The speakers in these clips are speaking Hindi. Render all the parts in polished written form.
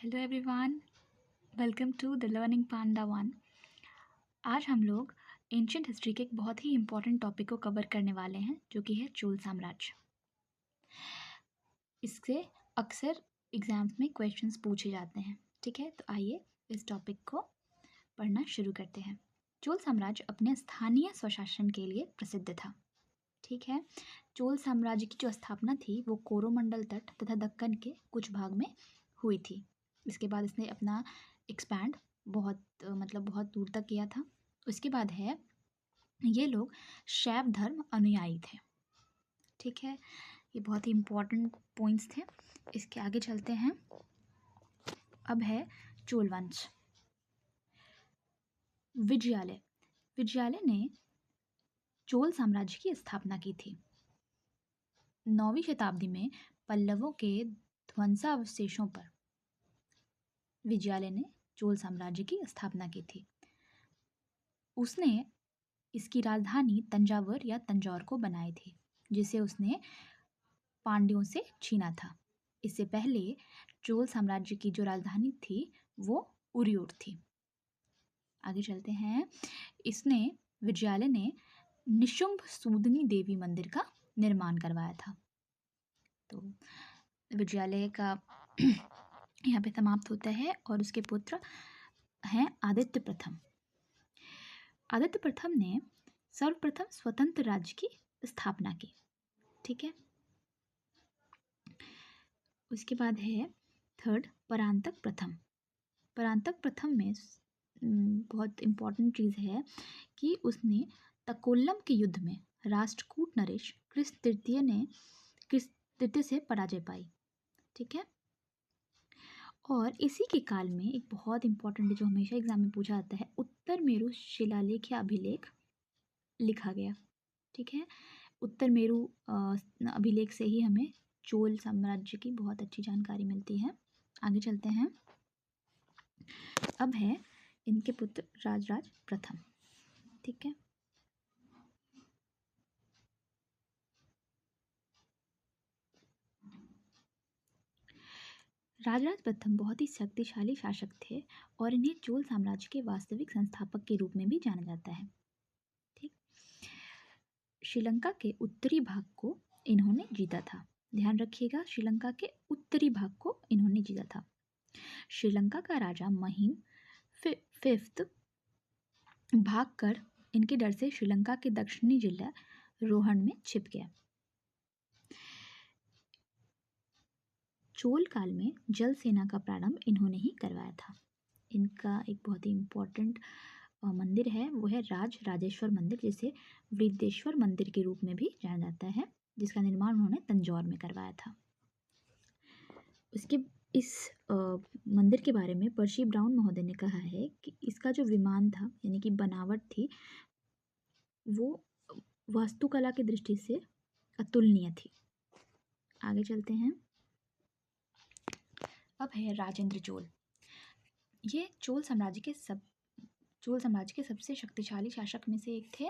Hello everyone, welcome to the learning panda one. आज हम लोग एंशियंट हिस्ट्री के एक बहुत ही इम्पोर्टेंट टॉपिक को कवर करने वाले हैं, जो कि है चोल साम्राज्य। इससे अक्सर एग्जाम्स में क्वेश्चंस पूछे जाते हैं। ठीक है, तो आइए इस टॉपिक को पढ़ना शुरू करते हैं। चोल साम्राज्य अपने स्थानीय स्वशासन के लिए प्रसिद्ध था। ठीक है, चोल साम्राज्य की जो स्थापना थी वो कोरोमंडल तट तथा दक्कन के कुछ भाग में हुई थी। इसके बाद इसने अपना एक्सपैंड बहुत दूर तक किया था। उसके बाद है, ये लोग शैव धर्म अनुयायी थे। ठीक है, ये बहुत ही इम्पोर्टेंट पॉइंट्स थे। इसके आगे चलते हैं। अब है चोल वंश। विजयालय ने चोल साम्राज्य की स्थापना की थी। 9वीं शताब्दी में पल्लवों के ध्वंसावशेषों पर विजयालय ने चोल साम्राज्य की स्थापना की थी। उसने इसकी राजधानी तंजावर या तंजौर को बनाई थी, जिसे उसने पांड्यों से छीना था। इससे पहले चोल साम्राज्य की जो राजधानी थी वो उरियूर थी। आगे चलते हैं। विजयालय ने निशुंभ सूदनी देवी मंदिर का निर्माण करवाया था। तो विजयालय का यहाँ पे समाप्त होता है और उसके पुत्र हैं आदित्य प्रथम। आदित्य प्रथम ने सर्वप्रथम स्वतंत्र राज्य की स्थापना की। ठीक है, उसके बाद है थर्ड परांतक प्रथम। परांतक प्रथम में बहुत इम्पोर्टेंट चीज़ है कि उसने तकोल्लम के युद्ध में राष्ट्रकूट नरेश कृष तृतीय से पराजय पाई। ठीक है, और इसी के काल में एक बहुत इम्पोर्टेंट जो हमेशा एग्जाम में पूछा जाता है, उत्तर मेरु शिलालेख या अभिलेख लिखा गया। ठीक है, उत्तर मेरु अभिलेख से ही हमें चोल साम्राज्य की बहुत अच्छी जानकारी मिलती है। आगे चलते हैं। अब है इनके पुत्र राजराज प्रथम। ठीक है, राजराज प्रथम बहुत ही शक्तिशाली शासक थे और इन्हें चोल साम्राज्य के वास्तविक संस्थापक के रूप में भी जाना जाता है। ठीक, श्रीलंका के उत्तरी भाग को इन्होंने जीता था। ध्यान रखिएगा, श्रीलंका के उत्तरी भाग को इन्होंने जीता था। श्रीलंका का राजा महिम फिफ्थ भागकर इनके डर से श्रीलंका के दक्षिणी जिला रोहण में छिप गया। चोल काल में जल सेना का प्रारंभ इन्होंने ही करवाया था। इनका एक बहुत ही इम्पोर्टेंट मंदिर है, वो है राजेश्वर मंदिर, जिसे वृद्धेश्वर मंदिर के रूप में भी जाना जाता है, जिसका निर्माण उन्होंने तंजौर में करवाया था। इस मंदिर के बारे में पर्सी ब्राउन महोदय ने कहा है कि इसका जो विमान था, यानी कि बनावट थी, वो वास्तुकला की दृष्टि से अतुलनीय थी। आगे चलते हैं। अब है राजेंद्र चोल। ये चोल साम्राज्य के सबसे शक्तिशाली शासक में से एक थे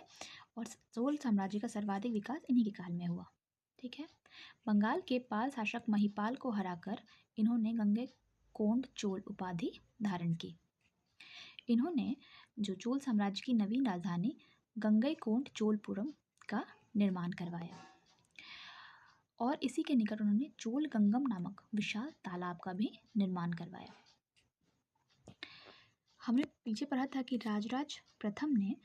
और चोल साम्राज्य का सर्वाधिक विकास इन्हीं के काल में हुआ। ठीक है, बंगाल के पाल शासक महिपाल को हराकर इन्होंने गंगैकोंड चोल उपाधि धारण की। इन्होंने जो चोल साम्राज्य की नवीन राजधानी गंगैकोंड चोलपुरम का निर्माण करवाया और इसी के निकट उन्होंने चोल गंगम नामक विशाल तालाब का भी निर्माण करवाया। हमने पीछे पढ़ा था कि राजराज प्रथम ने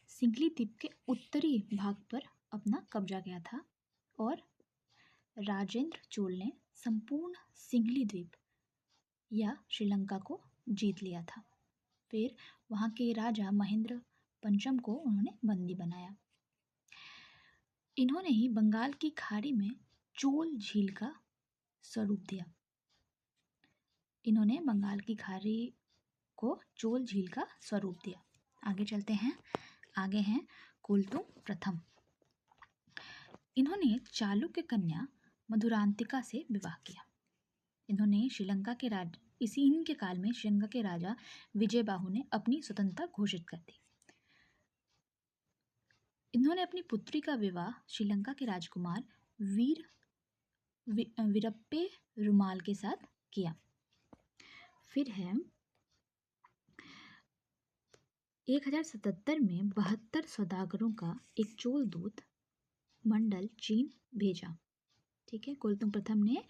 सिंघली द्वीप के उत्तरी भाग पर अपना कब्जा किया था और राजेंद्र चोल ने संपूर्ण सिंघली द्वीप या श्रीलंका को जीत लिया था। फिर वहाँ के राजा महेंद्र पंचम को उन्होंने बंदी बनाया। इन्होंने ही बंगाल की खाड़ी में चोल झील का स्वरूप दिया। इन्होंने बंगाल की खाड़ी को चोल झील का स्वरूप दिया। आगे चलते हैं। आगे हैं कुलतुंग प्रथम। इन्होंने चालुक्य कन्या मधुरांतिका से विवाह किया। इन्होंने इनके काल में श्रीलंका के राजा विजयबाहु ने अपनी स्वतंत्रता घोषित कर दी। इन्होंने अपनी पुत्री का विवाह श्रीलंका के राजकुमार वीरप्पे रुमाल के साथ किया। फिर है 1077 में 72 सौदागरों का एक चोल दूत मंडल चीन भेजा। ठीक है, कुलोत्तुंग प्रथम ने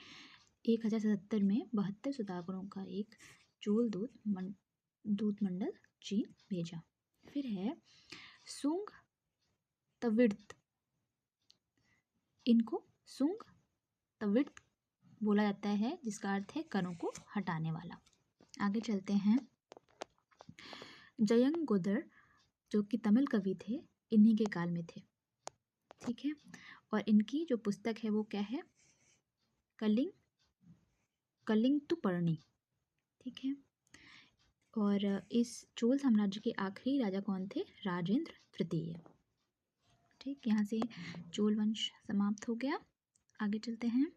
1077 में 72 सौदागरों का एक चोल दूत मंडल चीन भेजा। फिर है सुंग तविर्त, इनको सुंग तविर्त बोला जाता है, जिसका अर्थ है करों को हटाने वाला। आगे चलते हैं। जयंगोदर जो कि तमिल कवि थे, इन्हीं के काल में थे। ठीक है, और इनकी जो पुस्तक है वो क्या है, कलिंगतुपर्णी। ठीक है, और इस चोल साम्राज्य के आखिरी राजा कौन थे, राजेंद्र तृतीय। ठीक, यहाँ से चोल वंश समाप्त हो गया। आगे चलते हैं।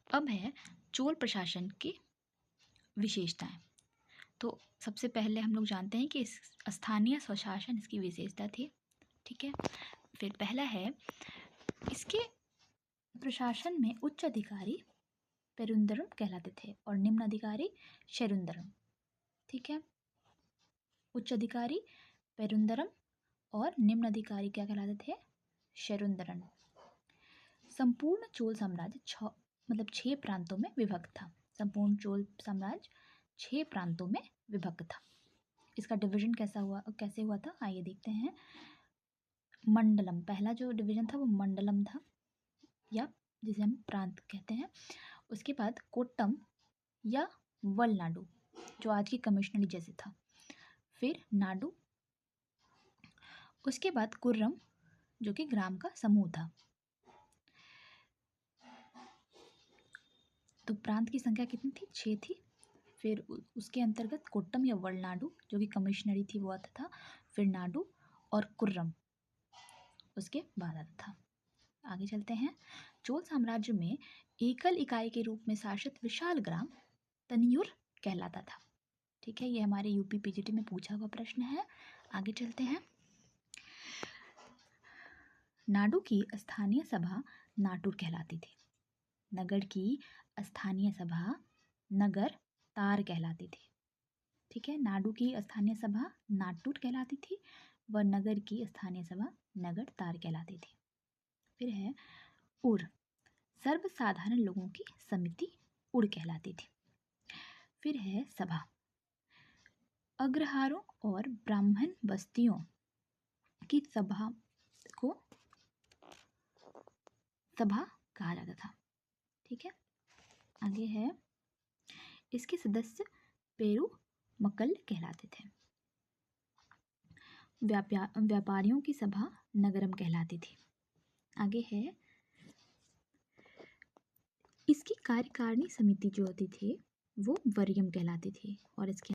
अब है चोल प्रशासन की विशेषताएं। तो सबसे पहले हम लोग जानते हैं कि स्थानीय स्वशासन इसकी विशेषता थी। ठीक है, फिर पहला है इसके प्रशासन में उच्च अधिकारी पेरुंदरम कहलाते थे और निम्न अधिकारी शेरुंदरम। ठीक है, उच्च अधिकारी पेरुंदरम और निम्न अधिकारी क्या कहलाते थे, शेरुंदरन। संपूर्ण चोल साम्राज्य 6 प्रांतों में विभक्त था। संपूर्ण चोल साम्राज्य 6 प्रांतों में विभक्त था। इसका डिवीजन कैसे हुआ था, आइए देखते हैं। मंडलम, पहला जो डिवीजन था वो मंडलम था, या जिसे हम प्रांत कहते हैं। उसके बाद कोट्टम या वलनाडु, जो आज की कमिश्नरी जैसे था। फिर नाडु, उसके बाद कुर्रम, जो कि ग्राम का समूह था। तो प्रांत की संख्या कितनी थी, 6 थी। फिर उसके अंतर्गत कोट्टम या वलनाडु जो कि कमिश्नरी थी वो आता था। फिर नाडु और कुर्रम उसके बाद आता था। आगे चलते हैं। चोल साम्राज्य में एकल इकाई के रूप में शासित विशाल ग्राम तनियुर कहलाता था। ठीक है, ये हमारे यूपी पीजीटी में पूछा हुआ प्रश्न है। आगे चलते हैं। नाडु की स्थानीय सभा नाटुर कहलाती थी। नगर की स्थानीय सभा नगर तार कहलाती थी। ठीक है, नाडु की स्थानीय सभा नाटुर कहलाती थी व नगर की स्थानीय सभा नगर तार कहलाती थी। फिर है उर, सर्वसाधारण लोगों की समिति उड़ कहलाती थी। फिर है सभा, अग्रहारों और ब्राह्मण बस्तियों की सभा को सभा कहा जाता था। ठीक है, आगे है इसके सदस्य पेरू मकल कहलाते थे। व्यापारियों की सभा नगरम कहलाती थी। आगे है इसकी कार्यकारिणी समिति जो होती थी वो वरीयम कहलाती थी और इसके